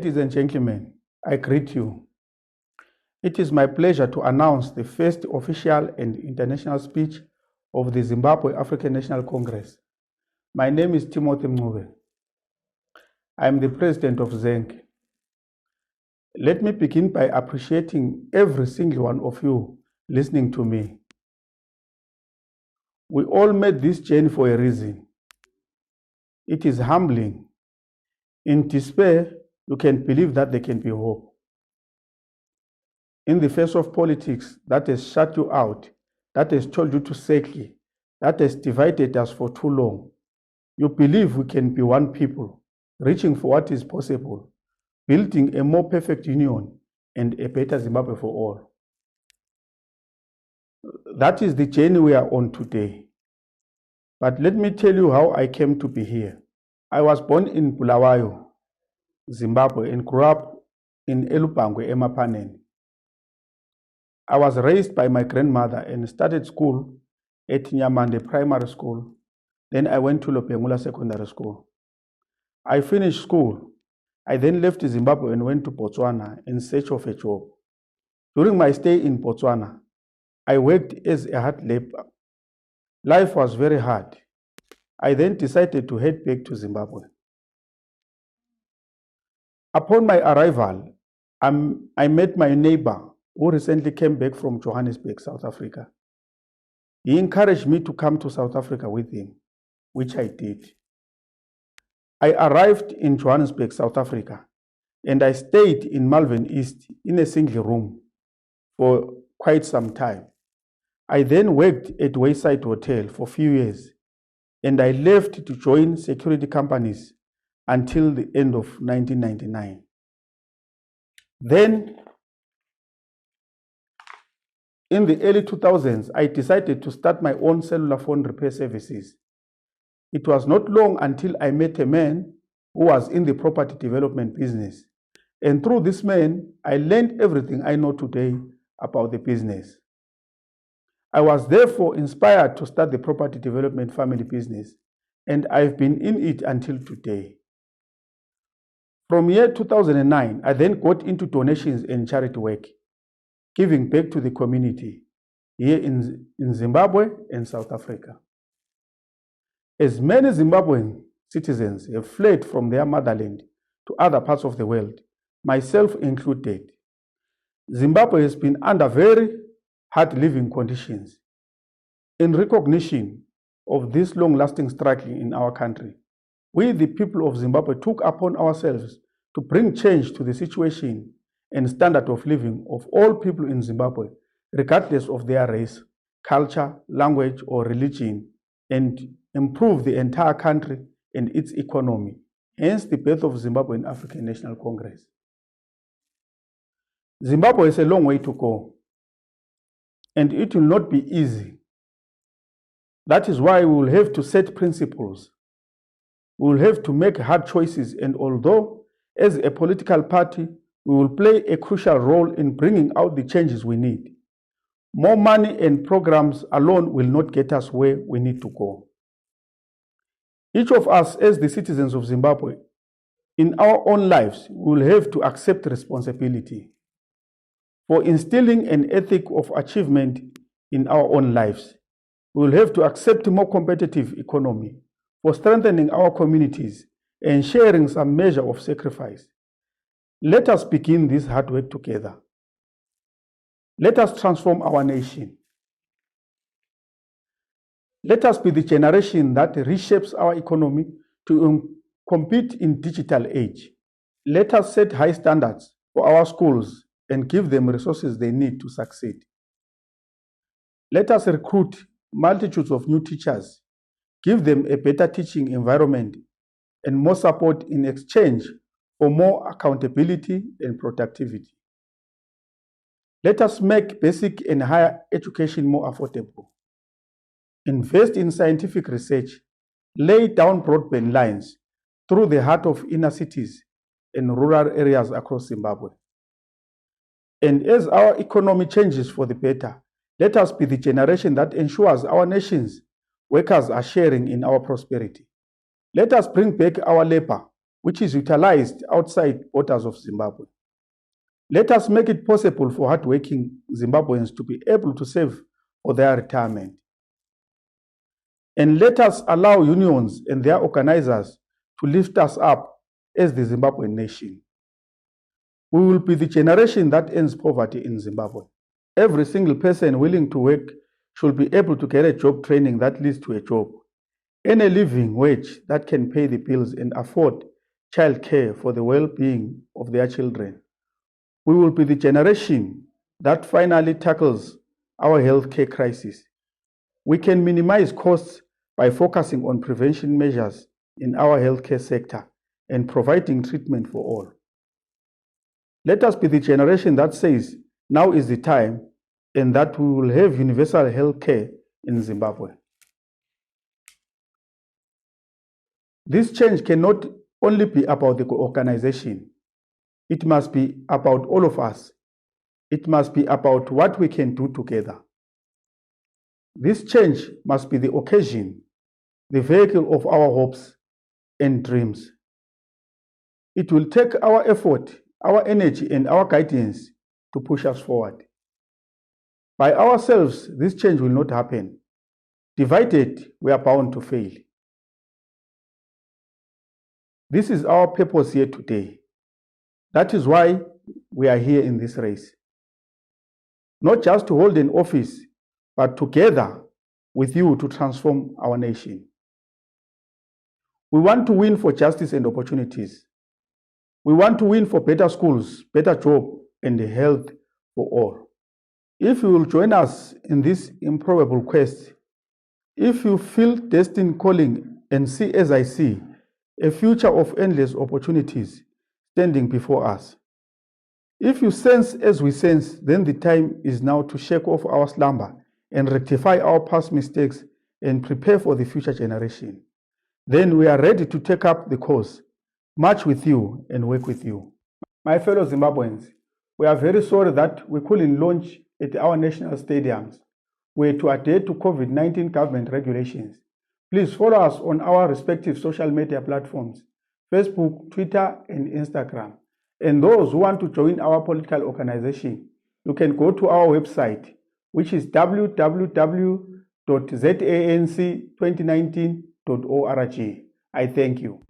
Ladies and gentlemen, I greet you. It is my pleasure to announce the first official and international speech of the Zimbabwe African National Congress. My name is MNUCBE. I am the president of ZANC. Let me begin by appreciating every single one of you listening to me. We all made this journey for a reason. It is humbling. In despair, you can believe that there can be hope. In the face of politics that has shut you out, that has told you to settle, that has divided us for too long, you believe we can be one people, reaching for what is possible, building a more perfect union and a better Zimbabwe for all. That is the journey we are on today. But let me tell you how I came to be here. I was born in Bulawayo, Zimbabwe, and grew up in Elupangwe, Emapaneni. I was raised by my grandmother and started school at Nyamande Primary School. Then I went to Lopengula Secondary School. I finished school. I then left Zimbabwe and went to Botswana in search of a job. During my stay in Botswana, I worked as a hard laborer. Life was very hard. I then decided to head back to Zimbabwe. Upon my arrival, I met my neighbor who recently came back from Johannesburg, South Africa. He encouraged me to come to South Africa with him, which I did. I arrived in Johannesburg, South Africa, and I stayed in Malvern East in a single room for quite some time. I then worked at Wayside Hotel for a few years, and I left to join security companies until the end of 1999. Then, in the early 2000s, I decided to start my own cellular phone repair services. It was not long until I met a man who was in the property development business. And through this man, I learned everything I know today about the business. I was therefore inspired to start the property development family business, and I've been in it until today. From year 2009, I then got into donations and charity work, giving back to the community here in Zimbabwe and South Africa. As many Zimbabwean citizens have fled from their motherland to other parts of the world, myself included, Zimbabwe has been under very hard living conditions. In recognition of this long-lasting struggle in our country, we, the people of Zimbabwe, took upon ourselves to bring change to the situation and standard of living of all people in Zimbabwe, regardless of their race, culture, language, or religion, and improve the entire country and its economy. Hence the birth of Zimbabwean African National Congress. Zimbabwe is a long way to go, and it will not be easy. That is why we will have to set principles. We will have to make hard choices, and although as a political party, we will play a crucial role in bringing out the changes we need, more money and programs alone will not get us where we need to go. Each of us, as the citizens of Zimbabwe, in our own lives, will have to accept responsibility for instilling an ethic of achievement in our own lives. We will have to accept a more competitive economy for strengthening our communities and sharing some measure of sacrifice. Let us begin this hard work together. Let us transform our nation. Let us be the generation that reshapes our economy to compete in digital age. Let us set high standards for our schools and give them resources they need to succeed. Let us recruit multitudes of new teachers, give them a better teaching environment and more support in exchange for more accountability and productivity. Let us make basic and higher education more affordable. Invest in scientific research, lay down broadband lines through the heart of inner cities and rural areas across Zimbabwe. And as our economy changes for the better, let us be the generation that ensures our nation's workers are sharing in our prosperity. Let us bring back our labor which is utilized outside borders of Zimbabwe. Let us make it possible for hardworking Zimbabweans to be able to save for their retirement. And let us allow unions and their organizers to lift us up as the Zimbabwean nation. We will be the generation that ends poverty in Zimbabwe. Every single person willing to work should be able to get a job training that leads to a job, and a living wage that can pay the bills and afford child care for the well-being of their children. We will be the generation that finally tackles our healthcare crisis. We can minimize costs by focusing on prevention measures in our healthcare sector and providing treatment for all. Let us be the generation that says now is the time and that we will have universal healthcare in Zimbabwe. This change cannot only be about the organization. It must be about all of us. It must be about what we can do together. This change must be the occasion, the vehicle of our hopes and dreams. It will take our effort, our energy, and our guidance to push us forward. By ourselves, this change will not happen. Divided, we are bound to fail. This is our purpose here today. That is why we are here in this race. Not just to hold an office, but together with you to transform our nation. We want to win for justice and opportunities. We want to win for better schools, better jobs, and health for all. If you will join us in this improbable quest, if you feel destined calling and see as I see, a future of endless opportunities standing before us. If you sense as we sense, then the time is now to shake off our slumber and rectify our past mistakes and prepare for the future generation. Then we are ready to take up the cause, march with you and work with you. My fellow Zimbabweans, we are very sorry that we couldn't launch at our national stadiums. We had to adhere to COVID-19 government regulations. Please follow us on our respective social media platforms, Facebook, Twitter, and Instagram. And those who want to join our political organization, you can go to our website, which is www.zanc2019.org. I thank you.